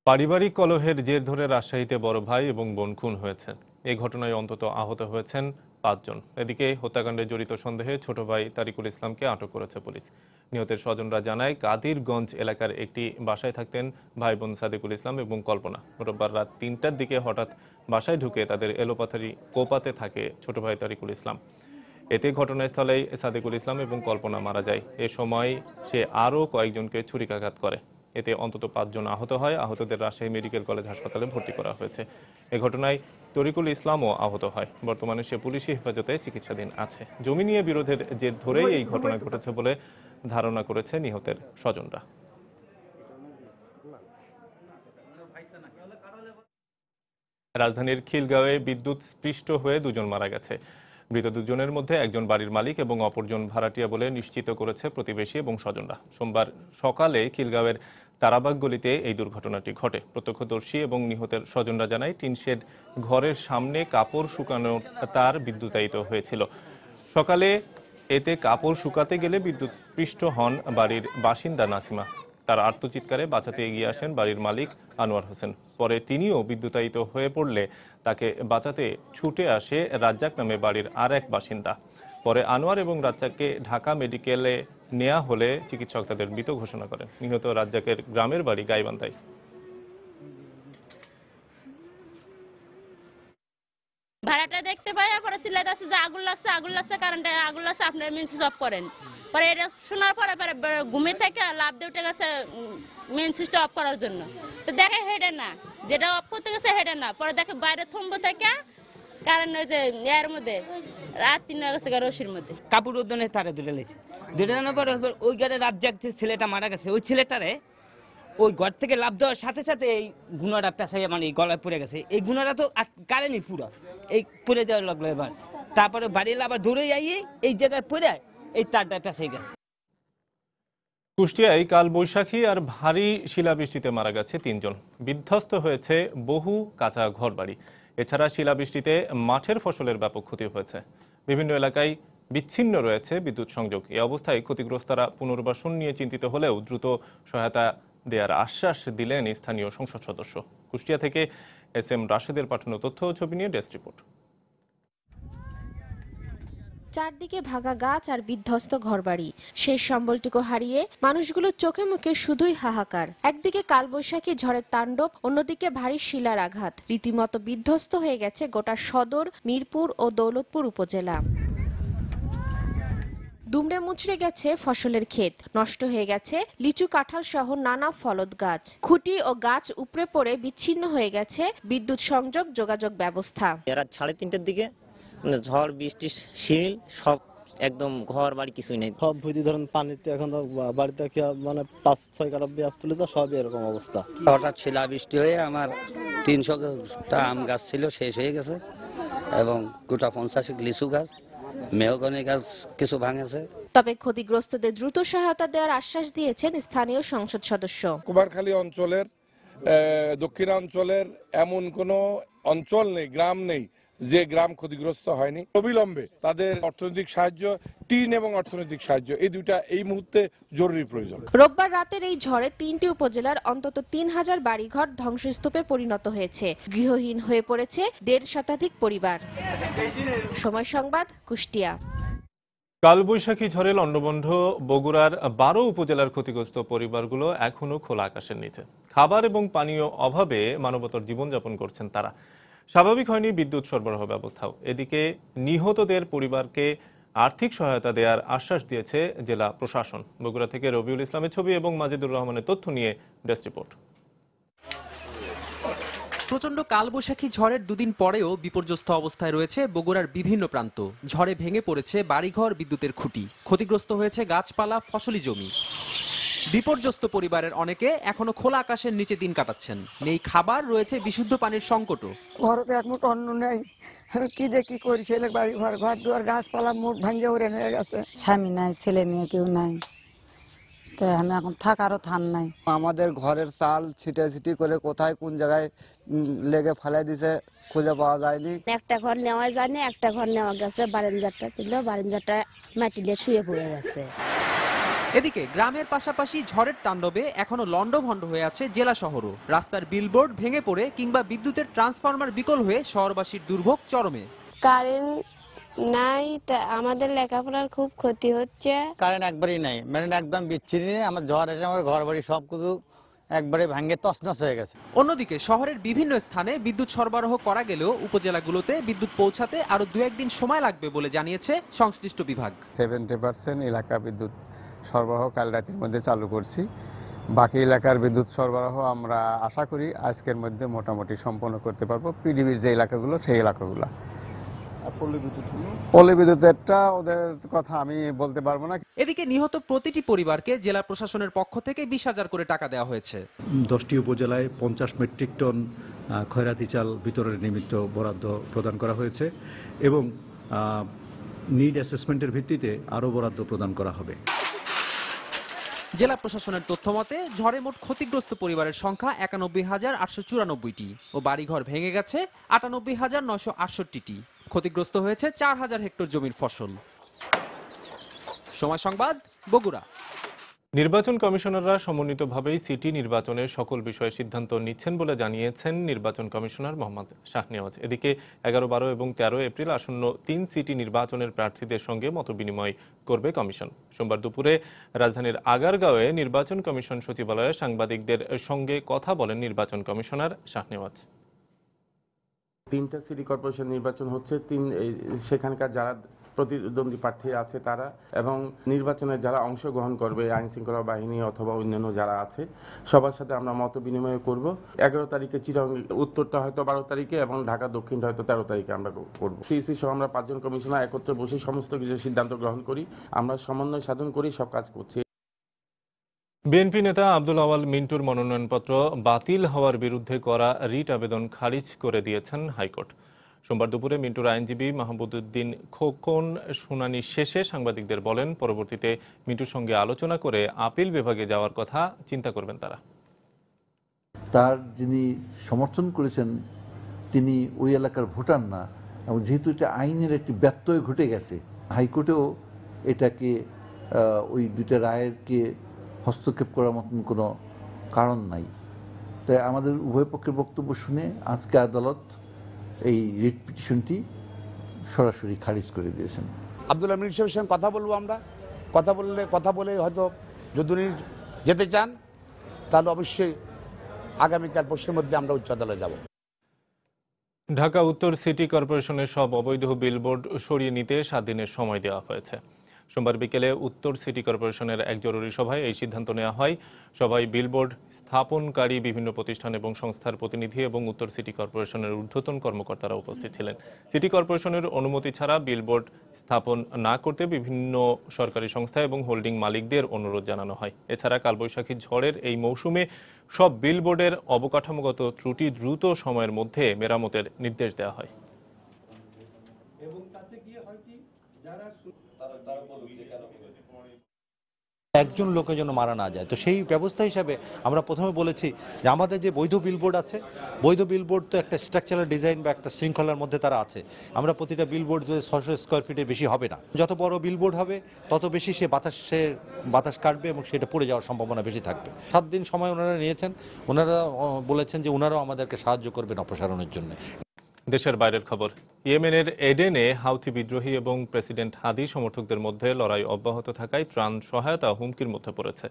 পারিবারিক কলহের জের ধরে রাজশাহীতে বড় ভাই এবং বোন খুন হয়েছে। এই ঘটনায় অন্তত আহত হয়েছেন 5 জন। এদিকে হত্যাকাণ্ডে জড়িত সন্দেহে ছোট ভাই তারিকুল ইসলামকে আটক করেছে পুলিশ। নিহতের স্বজনরা জানায়, কাদিরগঞ্জ এলাকার একটি বাসায় থাকতেন ভাই বোন সাদিকুল ইসলাম এবং কল্পনা। রোববার রাত 3টার দিকে হঠাৎ বাসায় ঢুকে তাদের এলোপাথারি কোপাতে থাকে ছোট ভাই তারিকুল ইসলাম। এতে ঘটনাস্থলেই সাদিকুল ইসলাম এবং কল্পনা মারা যায়। এ সময় সে আরও কয়েকজনকে ছুরিকাঘাত করে। এতে অন্তত 5 জন আহত হয়। আহতদের রাজশাহী মেডিকেল কলেজ হাসপাতালে ভর্তি করা হয়েছে। এ ঘটনায় তরিকুল ইসলামও আহত হয়। বর্তমানে সে পুলিশি হেফাজতে চিকিৎসাধীন আছে। জমি নিয়ে বিরোধের জের ধরেই এই ঘটনা ঘটেছে বলে ধারণা করেছে নিহতের স্বজনরা। রাজধানীর খিলগাঁওয়ে বিদ্যুৎ স্পৃষ্ট হয়ে 2 জন মারা গেছে। মৃত 2 জনের মধ্যে একজন বাড়ির মালিক এবং অপরজন ভাড়াটিয়া বলে নিশ্চিত করেছে প্রতিবেশী এবং স্বজনরা। সোমবার সকালে খিলগাঁওয়ের তারাবাগ গলিতে এই দুর্ঘটনাটি ঘটে। প্রত্যক্ষদর্শী এবং নিহতের স্বজনরা জানায়, টিনশেড ঘরের সামনে কাপড় শুকানোর তার বিদ্যুতায়িত হয়েছিল। সকালে এতে কাপড় শুকাতে গেলে বিদ্যুৎ স্পৃষ্ট হন বাড়ির বাসিন্দা নাসিমা। তার আর্তচিৎকারে বাঁচাতে এগিয়ে আসেন বাড়ির মালিক আনোয়ার হোসেন। পরে তিনিও বিদ্যুতায়িত হয়ে পড়লে তাকে বাঁচাতে ছুটে আসে রাজ্জাক নামে বাড়ির আর এক বাসিন্দা। পরে আনোয়ার এবং রাজ্জাককে ঢাকা মেডিকেলে নেওয়া হলে চিকিৎসক তাদের মৃত ঘোষণা করেন। নিহত রাজ্জাকের গ্রামের বাড়ি গাইবান্ধায়। ভাড়াটা দেখতে পাই, পরে চিল্লাইতেছে যে আগুন লাগছে কারেন্টে আগুন লাগছে, আপনারা মেন সুইচ অফ করেন। পরে এটা শোনার পরে ঘুমে থেকে লাভ দিয়ে উঠে গেছে মেন সুইচটা অফ করার জন্য। তো দেখে হেডে না, যেটা অফ করতে গেছে হেডে না। পরে দেখে বাইরে থম্ব থেকে কারেন্ট ওই যে এর মধ্যে রাত 3 হয়ে গেছে রশির মধ্যে কাপড় উদ্যানে তারে ধরে লেছে। ধরে নেওয়ার পরে ওই ঘরে রাজ্জাক যে ছেলেটা মারা গেছে, ওই ছেলেটারে ওই ঘর থেকে লাভ দেওয়ার সাথে সাথে এই গুণাটা পেঁচাইয়া মানে গলায় পড়ে গেছে। এই গুণাটা তো কারেনি পুরো, এই পড়ে যাওয়ার লাগলো এবার। তারপরে বাড়ির আবার দৌড়ে যাইয়ে এই জায়গায় পড়ে এই তারটা পেঁচাই গেছে। কুষ্টিয়ায় কাল বৈশাখী আর ভারী শিলাবৃষ্টিতে মারা গেছে 3 জন। বিধ্বস্ত হয়েছে বহু কাঁচা ঘরবাড়ি। এছাড়া শিলাবৃষ্টিতে মাঠের ফসলের ব্যাপক ক্ষতি হয়েছে। বিভিন্ন এলাকায় বিচ্ছিন্ন রয়েছে বিদ্যুৎ সংযোগ। এই অবস্থায় ক্ষতিগ্রস্তরা পুনর্বাসন নিয়ে চিন্তিত হলেও দ্রুত সহায়তা দেওয়ার আশ্বাস দিলেন স্থানীয় সংসদ সদস্য। কুষ্টিয়া থেকে SM রাশেদের পাঠানো তথ্য ও ছবি নিয়ে ডেস্ক রিপোর্ট। চারদিকে ভাঙা গাছ আর বিধ্বস্ত ঘরবাড়ি। শেষ সম্বলটুকু হারিয়ে মানুষগুলোর চোখে মুখে শুধুই হাহাকার। একদিকে কালবৈশাখী ঝড়ের তাণ্ডব, অন্যদিকে ভারী শিলার আঘাত। রীতিমতো বিধ্বস্ত হয়ে গেছে গোটা সদর, মিরপুর ও দৌলতপুর উপজেলা। দুমড়ে মুচড়ে গেছে ফসলের ক্ষেত, নষ্ট হয়ে গেছে লিচু, কাঁঠাল সহ নানা ফলদ গাছ। খুঁটি ও গাছ উপড়ে পড়ে বিচ্ছিন্ন হয়ে গেছে বিদ্যুৎ সংযোগ, যোগাযোগ ব্যবস্থা। রাত 3:30টার দিকে ঝড় বৃষ্টি শিল সব একদম ঘর বাড়ি কিছুই নেই, সব ভুদি ধরেন পানিতে এখন বাড়িতে মানে 5-6 কাটা পেঁয়াজ তুলে যা সব এরকম অবস্থা। হঠাৎ শিলা বৃষ্টি হয়ে আমার 300টা আম গাছ ছিল শেষ হয়ে গেছে এবং গোটা 50 লিচু গাছ, মেহগনি গাছ কিছু ভাঙেছে। তবে ক্ষতিগ্রস্তদের দ্রুত সহায়তা দেওয়ার আশ্বাস দিয়েছেন স্থানীয় সংসদ সদস্য। কুমারখালী অঞ্চলের দক্ষিণাঞ্চলের এমন কোন অঞ্চল নেই, গ্রাম নেই যে গ্রাম ক্ষতিগ্রস্ত হয়নি। অবিলম্বে তাদের অর্থনৈতিক সাহায্য, টিন এবং অর্থনৈতিক সাহায্য এই দুইটা এই মুহূর্তে জরুরি প্রয়োজন। রোববার রাতের এই ঝড়ে 3টি উপজেলার অন্তত 3000 বাড়িঘর ধ্বংসস্তূপে পরিণত হয়েছে। গৃহহীন হয়ে পড়েছে 1.5 শতাধিক পরিবার। সময় সংবাদ, কুষ্টিয়া। কালবৈশাখী ঝড়ে লণ্ডভণ্ড বগুড়ার 12 উপজেলার ক্ষতিগ্রস্ত পরিবারগুলো এখনো খোলা আকাশের নিচে। খাবার এবং পানীয় অভাবে মানবতর জীবনযাপন করছেন তারা। স্বাভাবিক হয়নি বিদ্যুৎ সরবরাহ ব্যবস্থাও। এদিকে নিহতদের পরিবারকে আর্থিক সহায়তা দেওয়ার আশ্বাস দিয়েছে জেলা প্রশাসন। বগুড়া থেকে রবিউল ইসলামের ছবি এবং মাজেদুর রহমানের তথ্য নিয়ে ডেস্ক রিপোর্ট। প্রচণ্ড কালবৈশাখী ঝড়ের দুদিন পরেও বিপর্যস্ত অবস্থায় রয়েছে বগুড়ার বিভিন্ন প্রান্ত। ঝড়ে ভেঙে পড়েছে বাড়িঘর, বিদ্যুতের খুঁটি, ক্ষতিগ্রস্ত হয়েছে গাছপালা, ফসলি জমি। বিপর্যস্ত পরিবারের অনেকে এখনো খোলা আকাশের নিচে দিন কাটাচ্ছেন। নেই খাবার, রয়েছে বিশুদ্ধ পানির সংকটও। ঘরতে এক মুঠ অন্ন নেই, আমি কি যে কি করি, ছেলে বাড়ি ঘর দুয়ার গাছপালা মুঠ ভাঙ্গে উড়ে নিয়ে গেছে। স্বামী নাই, ছেলে মেয়ে কেউ নাই, তাই আমি এখন থাকারও থান নাই। আমাদের ঘরের চাল ছিটাছিটি করে কোথায় কোন জায়গায় লেগে ফেলাই দিছে খুঁজে পাওয়া যায়নি। একটা ঘর নেওয়া যায়নি, একটা ঘর নেওয়া গেছে, বারান্দাটা ছিল, বারান্দাটা মাটি দিয়ে শুয়ে পড়ে গেছে। এদিকে গ্রামের পাশাপাশি ঝড়ের তাণ্ডবে এখনো লণ্ডভণ্ড হয়ে আছে জেলা শহরও। রাস্তার বিলবোর্ড ভেঙে পড়ে কিংবা বিদ্যুতের ট্রান্সফরমার বিকল হয়ে শহরবাসীর দুর্ভোগ চরমে। কারেন্ট নাই, আমাদের লেখাপড়ার খুব ক্ষতি হচ্ছে। কারেন্ট একবারই নাই, মানে একদম বিচ্ছিন্ন। আমার ঝড় এসে আমার ঘর বাড়ি সবকিছু একবারে ভাঙে তছনছ হয়ে গেছে। অন্যদিকে শহরের বিভিন্ন স্থানে বিদ্যুৎ সরবরাহ করা গেলেও উপজেলাগুলোতে বিদ্যুৎ পৌঁছাতে আরো 2-1 দিন সময় লাগবে বলে জানিয়েছে সংশ্লিষ্ট বিভাগ। 70% এলাকা বিদ্যুৎ সরবরাহ কাল রাতের মধ্যে চালু করছি। বাকি এলাকার বিদ্যুৎ সরবরাহ আমরা আশা করি আজকের মধ্যে মোটামুটি সম্পন্ন করতে পারবো। পিডিবির যে এলাকাগুলো সেই এলাকাগুলো। পল্লী বিদ্যুতেরটা ওদের কথা আমি বলতে পারবো না। এদিকে নিহত প্রতিটি পরিবারকে জেলা প্রশাসনের পক্ষ থেকে 20,000 করে টাকা দেওয়া হয়েছে। 10টি উপজেলায় 50 মেট্রিক টন খয়রাতি চাল বিতরণের নিমিত্ত বরাদ্দ প্রদান করা হয়েছে এবং নিড অ্যাসেসমেন্টের ভিত্তিতে আরও বরাদ্দ প্রদান করা হবে। জেলা প্রশাসনের তথ্য মতে ঝড়ে মোট ক্ষতিগ্রস্ত পরিবারের সংখ্যা 91,894টি ও বাড়িঘর ভেঙে গেছে 98,968টি। ক্ষতিগ্রস্ত হয়েছে 4,000 হেক্টর জমির ফসল। সময় সংবাদ, বগুড়া। নির্বাচন কমিশনাররা সমন্বিতভাবেই সিটি নির্বাচনের সকল বিষয়ে সিদ্ধান্ত নিচ্ছেন বলে জানিয়েছেন নির্বাচন কমিশনার মোহাম্মদ শাহনেওয়াজ। এদিকে 11, 12 এবং 13 এপ্রিল আসন্ন 3 সিটি নির্বাচনের প্রার্থীদের সঙ্গে মতবিনিময় করবে কমিশন। সোমবার দুপুরে রাজধানীর আগারগাঁওয়ে নির্বাচন কমিশন সচিবালয়ে সাংবাদিকদের সঙ্গে কথা বলেন নির্বাচন কমিশনার শাহনেওয়াজ। 3টা সিটি কর্পোরেশন নির্বাচন হচ্ছে, সেখানকার যারা প্রতিদ্বন্দ্বী প্রার্থী আছে তারা এবং নির্বাচনে যারা অংশগ্রহণ করবে আইন শৃঙ্খলা বাহিনী অথবা অন্যান্য যারা আছে সবার সাথে আমরা মত বিনিময় করব। 11 তারিখে চিটাগং উত্তরটা হয়তো 12 তারিখে এবং ঢাকা দক্ষিণটা হয়তো 13 তারিখে আমরা করব। সিইসি সহ আমরা 5 জন কমিশনার একত্রে বসে সমস্ত কিছু সিদ্ধান্ত গ্রহণ করি, আমরা সমন্বয় সাধন করি, সব কাজ করছি। বিএনপি নেতা আব্দুল আওয়াল মিন্টুর মনোনয়নপত্র বাতিল হওয়ার বিরুদ্ধে করা রিট আবেদন খারিজ করে দিয়েছেন হাইকোর্ট। সোমবার দুপুরে মিন্টুর আইনজীবী মাহবুবউদ্দিন খোকন শুনানি শেষে সাংবাদিকদের বলেন, পরবর্তীতে মিন্টুর সঙ্গে আলোচনা করে আপিল বিভাগে যাওয়ার কথা চিন্তা করবেন তারা। তার যিনি সমর্থন করেছেন তিনি ওই এলাকার ভোটার না, এবং যেহেতু এটা আইনের একটি ব্যত্যয় ঘটে গেছে, হাইকোর্টেও এটাকে ওই দুইটা রায়েরকে হস্তক্ষেপ করার মতন কোনো কারণ নাই। তাই আমাদের উভয় পক্ষের বক্তব্য শুনে আজকে আদালত এই রিট পিটিশনটি সরাসরি খারিজ করে দিয়েছেন। আব্দুল আমির সাহেবের সঙ্গে কথা বলবো, আমরা কথা বলে হয়তো যদি উনি যেতে চান তাহলে অবশ্যই আগামীকাল পরশুর মধ্যে আমরা উচ্চ আদালতে যাব। ঢাকা উত্তর সিটি কর্পোরেশনের সব অবৈধ বিলবোর্ড সরিয়ে নিতে 7 দিনের সময় দেওয়া হয়েছে। সোমবার বিকেলে উত্তর সিটি কর্পোরেশনের এক জরুরি সভায় এই সিদ্ধান্ত নেওয়া হয়। সভায় বিলবোর্ড স্থাপনকারী বিভিন্ন প্রতিষ্ঠান এবং সংস্থার প্রতিনিধি এবং উত্তর সিটি কর্পোরেশনের ঊর্ধ্বতন কর্মকর্তারা উপস্থিত ছিলেন। সিটি কর্পোরেশনের অনুমতি ছাড়া বিলবোর্ড স্থাপন না করতে বিভিন্ন সরকারি সংস্থা এবং হোল্ডিং মালিকদের অনুরোধ জানানো হয়। এছাড়া কালবৈশাখী ঝড়ের এই মৌসুমে সব বিলবোর্ডের অবকাঠামোগত ত্রুটি দ্রুত সময়ের মধ্যে মেরামতের নির্দেশ দেওয়া হয়। একজন লোকে যেন মারা না যায়, তো সেই ব্যবস্থা হিসাবে আমরা প্রথমে বলেছি যে আমাদের যে বৈধ বিলবোর্ড আছে, বৈধ বিলবোর্ড তো একটা স্ট্রাকচারাল ডিজাইন বা একটা শৃঙ্খলার মধ্যে তারা আছে। আমরা প্রতিটা বিলবোর্ড 600 স্কোয়ার ফিটের বেশি হবে না। যত বড় বিলবোর্ড হবে তত বেশি সে বাতাস কাটবে এবং সেটা পড়ে যাওয়ার সম্ভাবনা বেশি থাকবে। 7 দিন সময় ওনারা নিয়েছেন, ওনারা বলেছেন যে ওনারাও আমাদেরকে সাহায্য করবেন অপসারণের জন্য। দেশের বাইরের খবর। ইয়েমেনের এডেনে হাউথি বিদ্রোহী এবং প্রেসিডেন্ট হাদি সমর্থকদের মধ্যে লড়াই অব্যাহত থাকায় ত্রাণ সহায়তা হুমকির মধ্যে পড়েছে।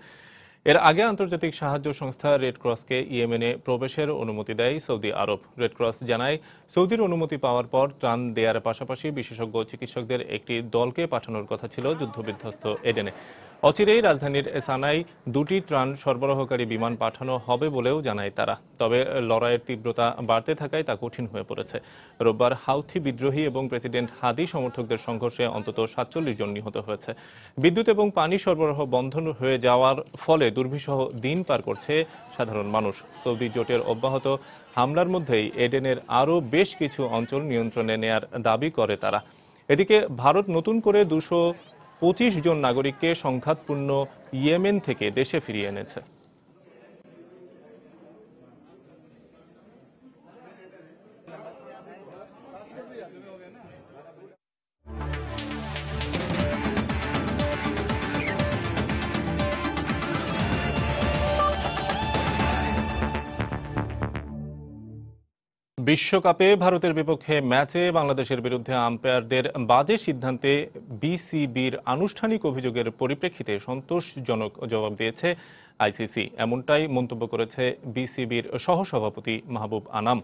এর আগে আন্তর্জাতিক সাহায্য সংস্থা রেড ক্রসকে ইয়েমেনে প্রবেশের অনুমতি দেয় সৌদি আরব। রেড ক্রস জানায়, সৌদির অনুমতি পাওয়ার পর ত্রাণ দেওয়ার পাশাপাশি বিশেষজ্ঞ চিকিৎসকদের একটি দলকে পাঠানোর কথা ছিল যুদ্ধবিধ্বস্ত এডেনে। অচিরেই রাজধানীর সানায় 2টি ত্রাণ সরবরাহকারী বিমান পাঠানো হবে বলেও জানায় তারা। তবে লড়াইয়ের তীব্রতা বাড়তে থাকায় তা কঠিন হয়ে পড়েছে। রোববার হাউথি বিদ্রোহী এবং প্রেসিডেন্ট হাদি সমর্থকদের সংঘর্ষে অন্তত 47 জন নিহত হয়েছে। বিদ্যুৎ এবং পানি সরবরাহ বন্ধ হয়ে যাওয়ার ফলে দুর্বিষহ দিন পার করছে সাধারণ মানুষ। সৌদি জোটের অব্যাহত হামলার মধ্যেই এডেনের আরও বেশ কিছু অঞ্চল নিয়ন্ত্রণে নেয়ার দাবি করে তারা। এদিকে ভারত নতুন করে 225 জন নাগরিককে সংঘাতপূর্ণ ইয়েমেন থেকে দেশে ফিরিয়ে এনেছে। বিশ্বকাপে ভারতের বিপক্ষে ম্যাচে বাংলাদেশের বিরুদ্ধে আম্পায়ারদের বাজে সিদ্ধান্তে বিসিবির আনুষ্ঠানিক অভিযোগের পরিপ্রেক্ষিতে সন্তোষজনক জবাব দিয়েছে আইসিসি। এমনটাই মন্তব্য করেছে বিসিবির সহসভাপতি মাহবুব আনাম।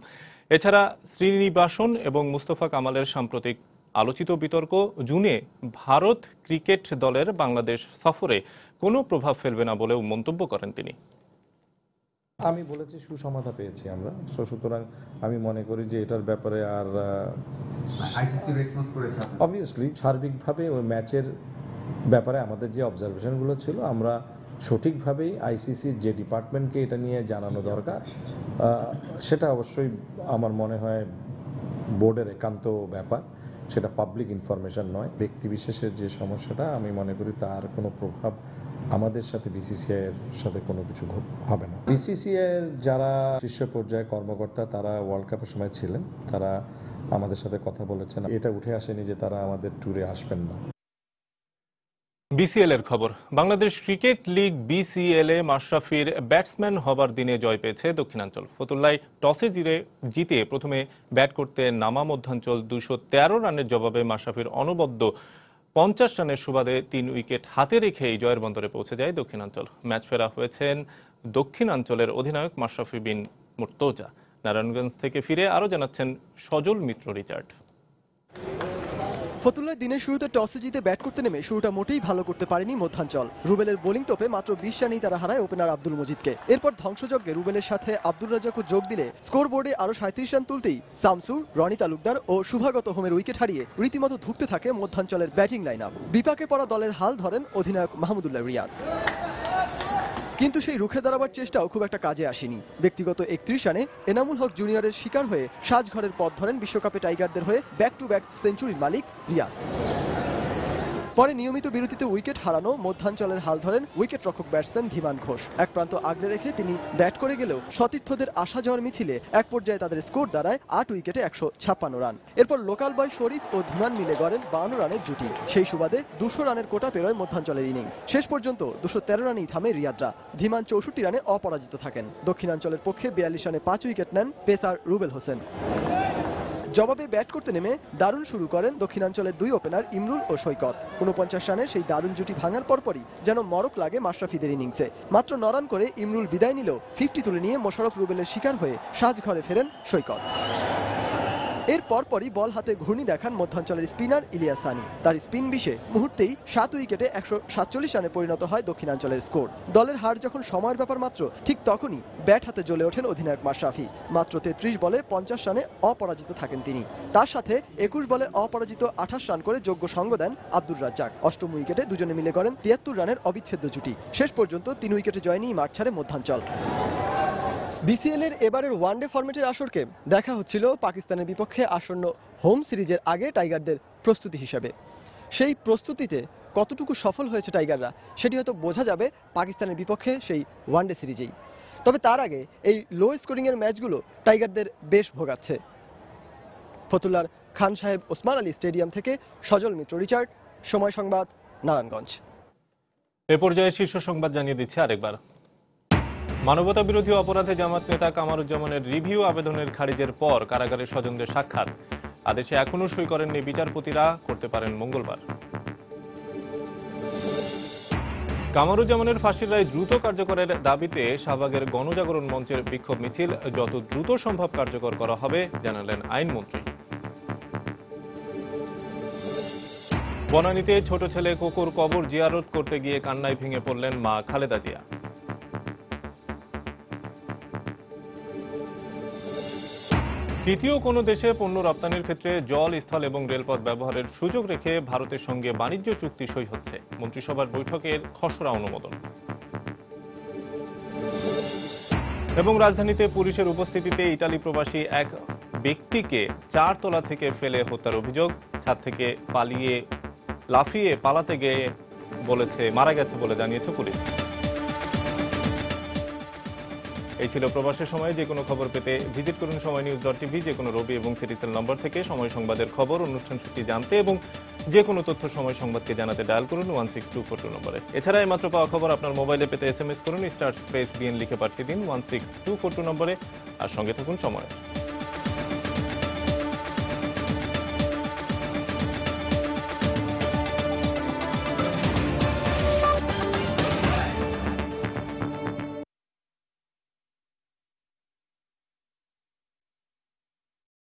এছাড়া শ্রীনিবাসন এবং মুস্তফা কামালের সাম্প্রতিক আলোচিত বিতর্ক জুনে ভারত ক্রিকেট দলের বাংলাদেশ সফরে কোনো প্রভাব ফেলবে না বলেও মন্তব্য করেন তিনি। আমি বলেছি সুসমাধা পেয়েছি আমরা, সুতরাং আমি মনে করি যে এটার ব্যাপারে আর অবভিয়াসলি সার্বিকভাবে ওই ম্যাচের ব্যাপারে আমাদের যে অবজারভেশনগুলো ছিল আমরা সঠিকভাবেই আইসিসির যে ডিপার্টমেন্টকে এটা নিয়ে জানানো দরকার সেটা অবশ্যই আমার মনে হয় বোর্ডের একান্ত ব্যাপার, সেটা পাবলিক ইনফরমেশন নয়। ব্যক্তিবিশেষের যে সমস্যাটা আমি মনে করি তার কোনো প্রভাব আমাদের সাথে বিসিসিআই এর সাথে কোনো কিছু হবে না। বিসিসিআই এর যারা শীর্ষ পর্যায়ে কর্মকর্তা তারা ওয়ার্ল্ড কাপের সময় ছিলেন, তারা আমাদের সাথে কথা বলেছেন। এটা উঠে আসেনি যে তারা আমাদের ট্যুরে আসবেন না। বিসিএল এর খবর। বাংলাদেশ ক্রিকেট লিগ বিসিএল এ মাশরাফির ব্যাটসম্যান হবার দিনে জয় পেয়েছে দক্ষিণাঞ্চল। ফতুল্লায় টসে জিতে প্রথমে ব্যাট করতে নামা মধ্যাঞ্চল 213 রানের জবাবে মাশরাফির অনবদ্য 50 রানের সুবাদে 3 উইকেট হাতে রেখে এই জয়ের বন্দরে পৌঁছে যায় দক্ষিণাঞ্চল। ম্যাচ ফেরা হয়েছেন দক্ষিণাঞ্চলের অধিনায়ক মাশরাফি বিন মুর্তজা। নারায়ণগঞ্জ থেকে ফিরে আরো জানাচ্ছেন সজল মিত্র রিচার্ড। ফতুল্লায় দিনের শুরুতে টসে জিতে ব্যাট করতে নেমে শুরুটা মোটেই ভালো করতে পারেনি মধ্যাঞ্চল। রুবেলের বোলিং তোপে মাত্র 20 রানেই তারা হারায় ওপেনার আব্দুল মজিদকে। এরপর ধ্বংসযজ্ঞে রুবেলের সাথে আব্দুর রাজ্জাকও যোগ দিলে স্কোর বোর্ডে আরো 37 রান তুলতেই শামসুর, রনি তালুকদার ও শুভাগত হোমের উইকেট হারিয়ে রীতিমতো ধুঁকতে থাকে মধ্যাঞ্চলের ব্যাটিং লাইন আপ। বিপাকে পড়া দলের হাল ধরেন অধিনায়ক মাহমুদুল্লাহ রিয়াদ। কিন্তু সেই রুখে দাঁড়াবার চেষ্টাও খুব একটা কাজে আসেনি। ব্যক্তিগত 31 রানে এনামুল হক জুনিয়রের শিকার হয়ে সাজঘরের পথ ধরেন বিশ্বকাপে টাইগারদের হয়ে ব্যাক টু ব্যাক সেঞ্চুরির মালিক রিয়াদ। পরে নিয়মিত বিরতিতে উইকেট হারানো মধ্যাঞ্চলের হাল ধরেন উইকেট রক্ষক ব্যাটসম্যান ধীমান ঘোষ। এক প্রান্ত আগলে রেখে তিনি ব্যাট করে গেলেও সতীর্থদের আসা যাওয়ার মিছিলে এক পর্যায়ে তাদের স্কোর দাঁড়ায় 8 উইকেটে 156 রান। এরপর লোকাল বয় শরীফ ও ধীমান মিলে গড়েন 52 রানের জুটি। সেই সুবাদে 200 রানের কোটা পেরোয় মধ্যাঞ্চলের ইনিংস। শেষ পর্যন্ত 213 রানেই থামে রিয়াদরা। ধীমান 64 রানে অপরাজিত থাকেন। দক্ষিণাঞ্চলের পক্ষে 42 রানে 5 উইকেট নেন পেসার রুবেল হোসেন। জবাবে ব্যাট করতে নেমে দারুণ শুরু করেন দক্ষিণাঞ্চলের 2 ওপেনার ইমরুল ও সৈকত। 49 রানে সেই দারুণ জুটি ভাঙার পরপরই যেন মরক লাগে মাশরাফিদের ইনিংসে। মাত্র 9 রান করে ইমরুল বিদায় নিলেও 50 তুলে নিয়ে মোশাররফ রুবেলের শিকার হয়ে সাজঘরে ফেরেন সৈকত। এর পরপরই বল হাতে ঘূর্ণি দেখান মধ্যাঞ্চলের স্পিনার ইলিয়াস সানি। তার স্পিন বিষে মুহূর্তেই 7 উইকেটে 147 রানে পরিণত হয় দক্ষিণাঞ্চলের স্কোর। দলের হার যখন সময়ের ব্যাপার মাত্র, ঠিক তখনই ব্যাট হাতে জ্বলে ওঠেন অধিনায়ক মাশরাফি। মাত্র 33 বলে 50 রানে অপরাজিত থাকেন তিনি। তার সাথে 21 বলে অপরাজিত 28 রান করে যোগ্য সঙ্গ দেন আব্দুর রাজ্জাক। অষ্টম উইকেটে দুজনে মিলে করেন 73 রানের অবিচ্ছেদ্য জুটি। শেষ পর্যন্ত 3 উইকেটে জয় নিয়ে মাঠ ছাড়ে মধ্যাঞ্চল। বিসিএল এর এবারের ওয়ানডে ফরম্যাটের আসরকে দেখা হচ্ছিল পাকিস্তানের বিপক্ষে আসন্ন হোম সিরিজের আগে টাইগারদের প্রস্তুতি হিসেবে। সেই প্রস্তুতিতে কতটুকু সফল হয়েছে টাইগাররা সেটি হয়তো বোঝা যাবে পাকিস্তানের বিপক্ষে সেই ওয়ানডে সিরিজেই। তবে তার আগে এই লো স্কোরিং এর ম্যাচগুলো টাইগারদের বেশ ভোগাচ্ছে। ফতুল্লার খান সাহেব ওসমান আলী স্টেডিয়াম থেকে সজল মিত্র, রিচার্ড, সময় সংবাদ, নারায়ণগঞ্জ। এ পর্যায়ে শীর্ষ সংবাদ জানিয়ে দিচ্ছে আরেকবার। মানবতা বিরোধী অপরাধে জামাত নেতা কামারুজ্জামানের রিভিউ আবেদনের খারিজের পর কারাগারের স্বজনদের সাক্ষাৎ। আদেশে এখনো সই করেননি বিচারপতিরা, করতে পারেন মঙ্গলবার। কামারুজ্জামানের ফাঁসির রায় দ্রুত কার্যকরের দাবিতে শাহবাগের গণজাগরণ মঞ্চের বিক্ষোভ মিছিল যত দ্রুত সম্ভব কার্যকর করা হবে জানালেন আইনমন্ত্রী। বনানীতে ছোট ছেলে কোকুর কবর জিয়ারত করতে গিয়ে কান্নায় ভেঙে পড়লেন মা খালেদা জিয়া। তৃতীয় কোনো দেশে পণ্য রপ্তানির ক্ষেত্রে জল, স্থল এবং রেলপথ ব্যবহারের সুযোগ রেখে ভারতের সঙ্গে বাণিজ্য চুক্তি সই হচ্ছে। মন্ত্রিসভার বৈঠকের খসড়া অনুমোদন। এবং রাজধানীতে পুলিশের উপস্থিতিতে ইতালি প্রবাসী এক ব্যক্তিকে 4 তলা থেকে ফেলে হত্যার অভিযোগ। ছাদ থেকে লাফিয়ে পালাতে গিয়ে মারা গেছে বলে জানিয়েছে পুলিশ। এই ছিল প্রবাসের সময়। যে কোনো খবর পেতে ভিজিট করুন সময়নিউজ.tv। যে কোনো রবি এবং সিরিজেল নম্বর থেকে সময় সংবাদের খবর, অনুষ্ঠান সূচি জানতে এবং যে কোনো তথ্য সময় সংবাদকে জানাতে ডায়াল করুন 16242 নম্বরে। এছাড়া এইমাত্র পাওয়া খবর আপনার মোবাইলে পেতে SMS করুন *BN লিখে পাঠিয়ে দিন 16242 নম্বরে। আর সঙ্গে থাকুন সময়।